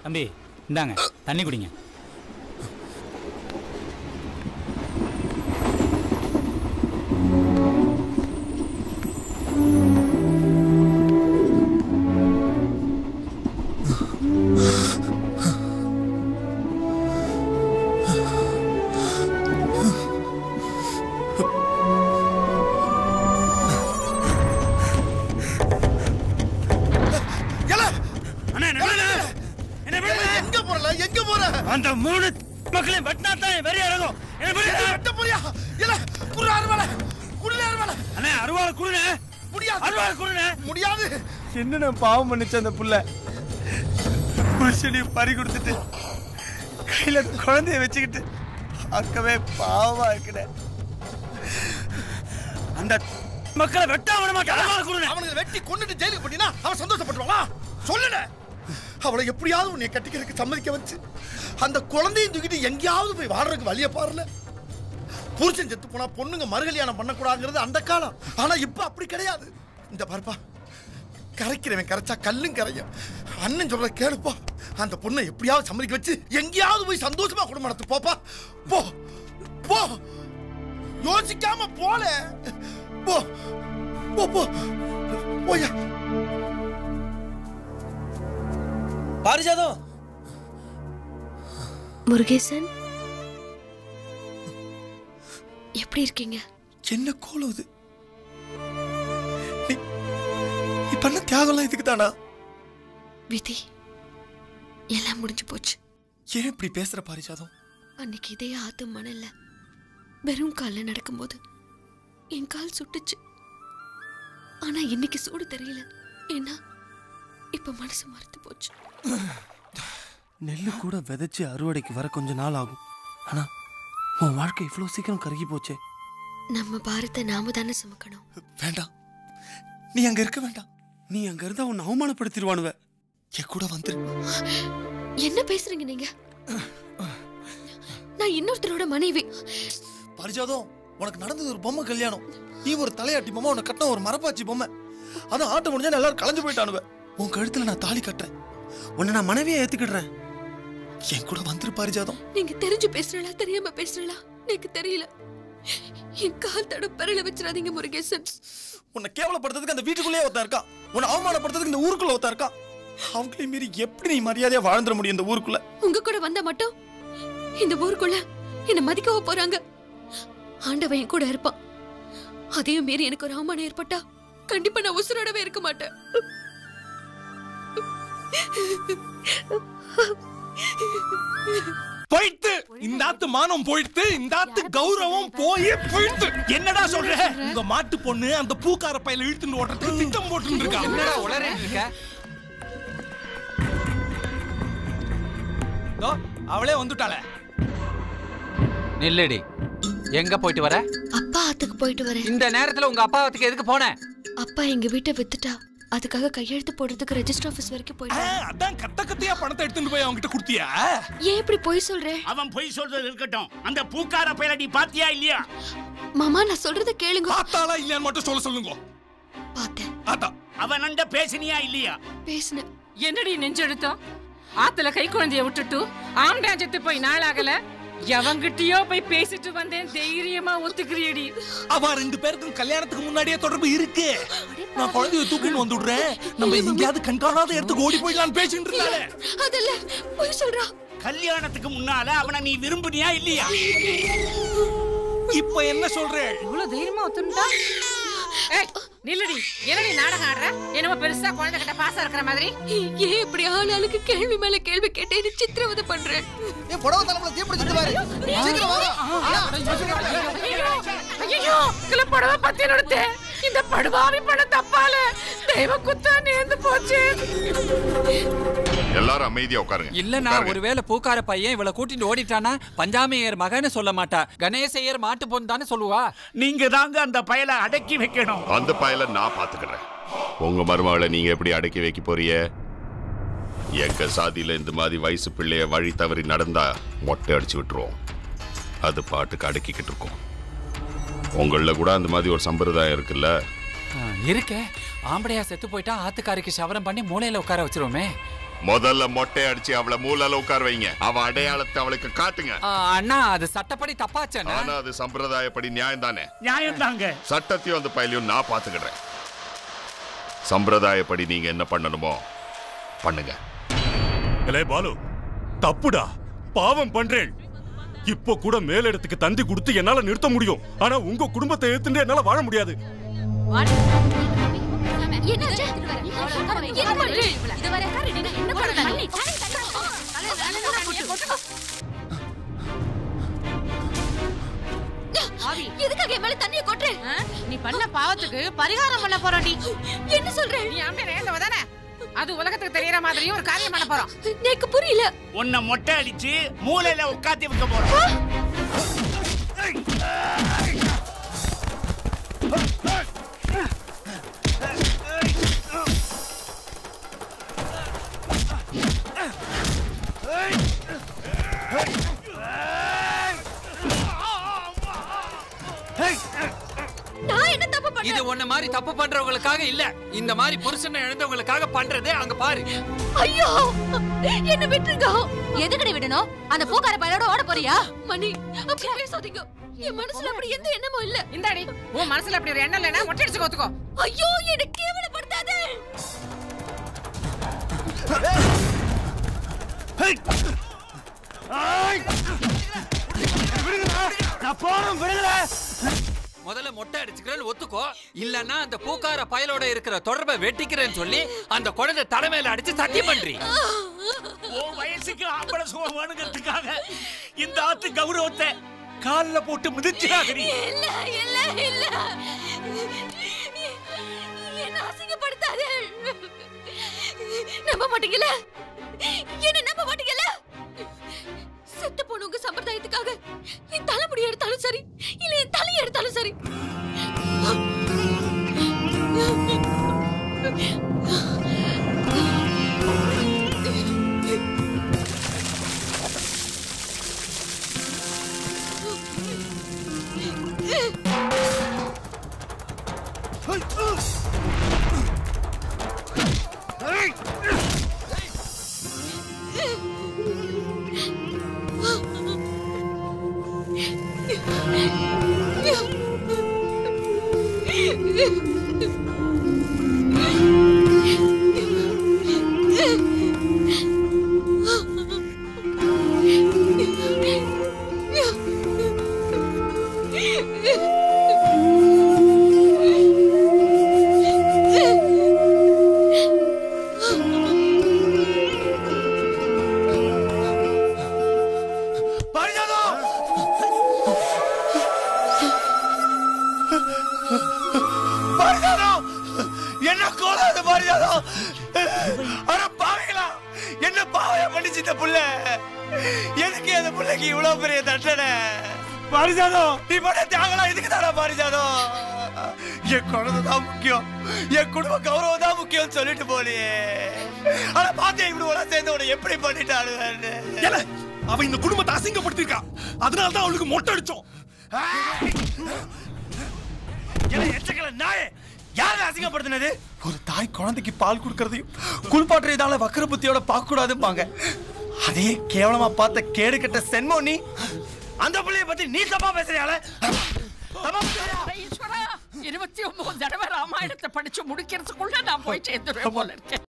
தம்பி இந்தாங்க தண்ணி குடிங்க. அந்த மூணு மக்களையும் வெட்டினா தான் வெறி இறங்கும். வெட்ட போறியா? இல்ல குரு அருவாளை குடுல அருவாளை. அண்ணே அருவாளை குடுனே. முடியாது. அருவாளை குடுனே. முடியாது. என்னென்ன பாவம் பண்ணிச்சு அந்த புள்ள. புருஷனை பறி கொடுத்துட்டு கையில குழந்தைய வச்சுக்கிட்டு அக்கவே பாவமா இருக்குட. அந்த மக்களை வெட்ட விட மாட்டான். அருவாளை குடுனே. அவனுக்கு வெட்டி கொன்னுட்டு ஜெயிலுக்கு போட்டினா அவன் சந்தோஷப்படுவானா? சொல்லுடா. அவளை எப்படியாவது உன்னை கட்டிக்கிறதுக்கு சம்மதிக்க வச்சு அந்த குழந்தையும் தூக்கிட்டு எங்கேயாவது போய் வாடுறதுக்கு வழிய பாருல. புருஷன் செத்து போனா பொண்ணுங்க மறுகல்யாணம் பண்ணக்கூடாதுங்கிறது அந்த காலம். ஆனா இப்ப அப்படி கிடையாது. இந்த பார்ப்பா, கரைக்கிறவன் கரைச்சா கல்லும் கரையும். அண்ணன் சொல்ற கேளுப்பா. அந்த பொண்ணை எப்படியாவது சம்மதிக்க வச்சு எங்கேயாவது போய் சந்தோஷமா குடும்பம் நடத்து. போப்பா போ போ, யோசிக்காம போல போ போ போ போயா. பாரிஜாதம். முருகேசன் எப்படி இருக்கீங்க? என்ன கோலம் இது? நீ பண்ண தியாகம்லாம் இதுக்கு தானா? விதி எல்லாம் முடிஞ்சு போச்சு. ஏன் இப்படி பேசுற பாரிஜாதம்? அன்னைக்கு இதே ஆத்து மணல்ல வெறும் கால்ல நடக்கும்போது என் கால் சுட்டுச்சு. ஆனா இன்னைக்கு சூடு தெரியல. ஏன்னா இப்ப மனசு மறுத்து போச்சு. நெல்லு கூட விதைச்சு அறுவடைக்கு வர கொஞ்ச நாள் ஆகும். ஆனா உன் வாழ்க்கை இவ்வளவு சீக்கிரம் கருகி போச்சே. நம்ம பாரத்தை நாம தானே சுமக்கணும். வேண்டாம், நீ அங்க இருக்க வேண்டாம். நீ அங்க இருந்தா உன்னை அவமானப்படுத்திடுவானுவ. என் கூட வந்துரு. என்ன பேசுறீங்க நீங்க? நான் இன்னொருத்தரோட மனைவி. பாரிஜாதம், உனக்கு நடந்தது ஒரு பொம்மை கல்யாணம். நீ ஒரு தலையாட்டி பொம்மை, உனக்கு கட்டின ஒரு மரப்பாச்சி பொம்மை. அதான் ஆட்டம் முடிஞ்சா எல்லாரும் கலைஞ்சு போயிட்டானுவ. உன் கழுத்துல நான் தாலி கட்டுறேன். உன்னை நான் மனைவியை ஏத்துக்கிடுறேன். என் கூட வந்துரு பாரிஜாதம். நீங்க தெரிஞ்சு பேசுறீங்களா தெரியாம பேசுறீங்களா எனக்கு தெரியல. என் கால் தட பரல வச்சிடாதீங்க முருகேசன். உன்னை கேவலப்படுத்துறதுக்கு அந்த வீட்டுக்குள்ளேயே ஒருத்தன் இருக்கான். உன்னை அவமானப்படுத்துறதுக்கு இந்த ஊருக்குள்ள ஒருத்தன் இருக்கான். அவங்களையும் மீறி எப்படி நீ மரியாதையா வாழ்ந்துட முடியும் இந்த ஊருக்குள்ள? உங்க கூட வந்தா மட்டும் இந்த ஊருக்குள்ள என்ன மதிக்கவோ போறாங்க? ஆண்டவன் என் கூட இருப்பான். அதையும் மீறி எனக்கு ஒரு அவமானம் ஏற்பட்டா கண்டிப்பா நான் உசுரோடவே இருக்க மாட்டேன். போயிட்டு இந்த ஆத்து மானம் போயிட்டு, இந்த ஆத்து கௌரவம் போயிட்டு. என்னடா சொல்ற? உங்க மாட்டு பொண்ணு அந்த பூக்கார பையில இழுத்துட்டு ஓட்டுறதுக்கு திட்டம் போட்டு இருக்கா. என்னடா உளறிட்டு இருக்க? அவளே வந்துட்டாளே. நில்லடி. எங்க போயிட்டு வர? அப்பா ஆத்துக்கு போயிட்டு வரேன். இந்த நேரத்துல உங்க அப்பா ஆத்துக்கு எதுக்கு போன? அப்பா எங்க வீட்டை வித்துட்டா. அதுக்காக கையெழுத்து போடுறதுக்கு ரெஜிஸ்டர் ஆபீஸ் வரைக்கும் போயிட்டேன். அதான் கத்த கத்தையா பணத்தை எடுத்துட்டு போய் அவங்க கிட்ட குடுத்தியா? ஏன் இப்படி பொய் சொல்ற? அவன் பொய் சொல்றது இருக்கட்டும். அந்த பூக்கார பையல நீ பாத்தியா இல்லையா? மாமா நான் சொல்றத கேளுங்க. பாத்தாளா இல்லையான்னு மட்டும் சொல்லுங்க. பார்த்தேன். ஆத்தா அவன் அண்ட பேசினியா இல்லையா? பேசினேன். என்னடி நெஞ்செடுத்தோம்? ஆத்துல கை குழந்தைய விட்டுட்டு ஆம்டாஞ்சத்து போய் நாளாகல எவங்கிட்டயோ போய் பேசிட்டு வந்தேன். தைரியமா ஒத்துக்கிறியடி? அவ ரெண்டு பேருக்கும் கல்யாணத்துக்கு முன்னாடியே தொடர்பு இருக்கு. நான் குழந்தைய தூக்கின்னு வந்துடுறேன். நம்ம எங்கேயாவது கண்காணாத இடத்துக்கு ஓடி போயிடலான்னு பேசிட்டு இருந்தாலே. அதல்ல பொய் சொல்றா. கல்யாணத்துக்கு முன்னால அவனை நீ விரும்பினியா இல்லையா? இப்ப என்ன சொல்ற? இவ்வளவு தைரியமா ஒத்துட்டா? ஏய் நில்லடி. என்னடி நாடகம் ஆடுற? என்னமோ பெருசா குழந்தை கிட்ட பாசம் இருக்கிற மாதிரி. ஏன் இப்படி ஆளாளுக்கு கேள்வி மேல கேள்வி கேட்டு என்ன சித்திரவதை பண்றேன்? ஏன் புடவை தலைமுறை தீப்பிடிச்சிட்டு பாரு. சீக்கிரம் வாங்க. ஐயோ கிளப்படவ பத்தி நடத்தே. இந்த படுபாவி பண்ண தப்பால தெய்வ குத்தா நேர்ந்து போச்சு. எல்லாரும் அமைதியா உட்காருங்க. இல்லனா ஒருவேளை பூக்கார பையன் இவளை கூட்டிட்டு ஓடிட்டானா பஞ்சாமியர் மகன்னு சொல்ல மாட்டா, கணேசையர் மாட்டு பொண்ணு தானே சொல்லுவா. நீங்க தாங்க அந்த பயலை அடக்கி வைக்கணும். அந்த பயலை நான் பாத்துக்கிறேன். உங்க மருமகளை நீங்க எப்படி அடக்கி வைக்க போறீங்க? எங்க சாதியில இந்த மாதிரி வயசு பிள்ளைய வழி தவறி நடந்தா மொட்டை அடிச்சு விட்டுருவோம். அது பாட்டுக்கு அடக்கிக்கிட்டு இருக்கோம். உங்கள கூட அந்த மாதிரி ஒரு சம்பிரதாயம் இருக்குல்ல? இருக்கே. ஆம்படையா செத்து போயிட்டா ஆத்துக்காரிக்கு சவரம் பண்ணி மூளையில உட்கார வச்சிருவோமே. முதல்ல மொட்டை அடிச்சு அவளை மூலையில உட்கார வைங்க. அவ அடையாளத்தை அவளுக்கு காட்டுங்க. அண்ணா அது சட்டப்படி தப்பாச்சு. ஆனா அது சம்பிரதாயப்படி நியாயம் தானே? நியாயம் தாங்க. சட்டத்தையும் அந்த பையிலையும் நான் பாத்துக்கிறேன். சம்பிரதாயப்படி நீங்க என்ன பண்ணணுமோ பண்ணுங்க. பாலு தப்புடா, பாவம் பண்றேன். இப்போ கூட மேலிடத்துக்கு தந்தி கொடுத்து என்னால நிறுத்த முடியும். ஆனா உங்க குடும்பத்தை எடுத்துட்டு என்னால வாழ முடியாது. எதுக்காக என் மேல தண்ணிய கொட்ற? நீ பண்ண பாவத்துக்கு பரிகாரம் பண்ண போறடி. என்ன சொல்ற? நீ அப்படியே நேர்ந்தவ தானே? அது உலகத்துக்கு தெரியற மாதிரி ஒரு காரியம் பண்ண போறோம். எனக்கு புரியல. உன்னை மொட்டை அடிச்சு மூலையில உட்காத்தி வைக்க போறோம். இது ஒன்ன மாதிரி தப்பு பண்றவங்களுக்காக இல்ல, இந்த மாதிரி புருஷனை இழந்தவங்களுக்காக பண்றது. அங்க பாரு. ஐயோ என்ன விட்டுருங்க. எதுக்கடி விடணும்? அந்த பூக்கார பையனோட ஓட போறியா? மணி அப்படி பேசாதீங்க. என் மனசுல அப்படி எந்த எண்ணமும் இல்ல. இந்தாடி உன் மனசுல அப்படி ஒரு எண்ணம் இல்லனா மொட்டை அடிச்சு கோத்துக்கோ. ஐயோ என்ன கேவலப்படுத்தாதே. நான் போறேன் விடுங்கடா. முதல்ல மொட்டை அடிச்சுக்கிறேன்னு ஒத்துக்கோ, இல்லன்னா அந்த பூக்கார பயலோட இருக்கிற தொடர்பை வெட்டிக்கிறேன்னு சொல்லி அந்த குழந்தை தலைமையில அடிச்சு சத்தியம் பண்றீ. உன் வயசுக்கு ஆம்பளை சுகம் வேணுங்கிறதுக்காக இந்த ஆத்து கௌரவத்தை காலில் போட்டு மிதிச்சாகடி. இல்ல இல்ல இல்ல, என்ன அசிங்கப்படுத்தாதே. நம்ப மாட்டீங்கல? என்ன நம்ப மாட்டீங்கல? செத்து போனவங்க சம்பிரதாயத்துக்காக என் தலைமுடி எடுத்தாலும் சரி, இல்ல என் தலையை எடுத்தாலும் சரி. என்ன பாவையா பண்ணிச்சு இந்த புள்ள? எதுக்கு அந்த புள்ளைக்கு இவ்வளவு பெரிய தண்டனை? பாரிஜாதம் நீ பண்ண தியாகலாம் இதுக்கு தானே பாரிஜாதம்? என் குழந்தை தான் முக்கியம், என் குடும்ப கௌரவம் தான் முக்கியம் சொல்லிட்டு போலியே. ஆனா பாத்தியா இப்படி உலக சேர்ந்து உன எப்படி பண்ணிட்டாரு? அவ இந்த குடும்பத்தை அசிங்கப்படுத்திருக்கா, அதனாலதான் அவளுக்கு மொட்டை அடிச்சோம். யாரு அசிங்கப்படுத்தினது? ஒரு தாய் குழந்தைக்கு பால் கொடுக்கறதையும் குளிப்பாட்டுறதால வக்கர புத்தியோட பார்க்க கூடாதுப்பாங்க. அதே கேவலமா பார்த்த கேடு கட்ட சென்மோ நீ. அந்த பிள்ளைய பத்தி நீ தப்பா பேசுறியால? 29 தடவை ராமாயணத்தை படிச்சு முடிக்கிறதுக்குள்ள நான் போய் சேர்ந்துருவேன் போல இருக்கேன்.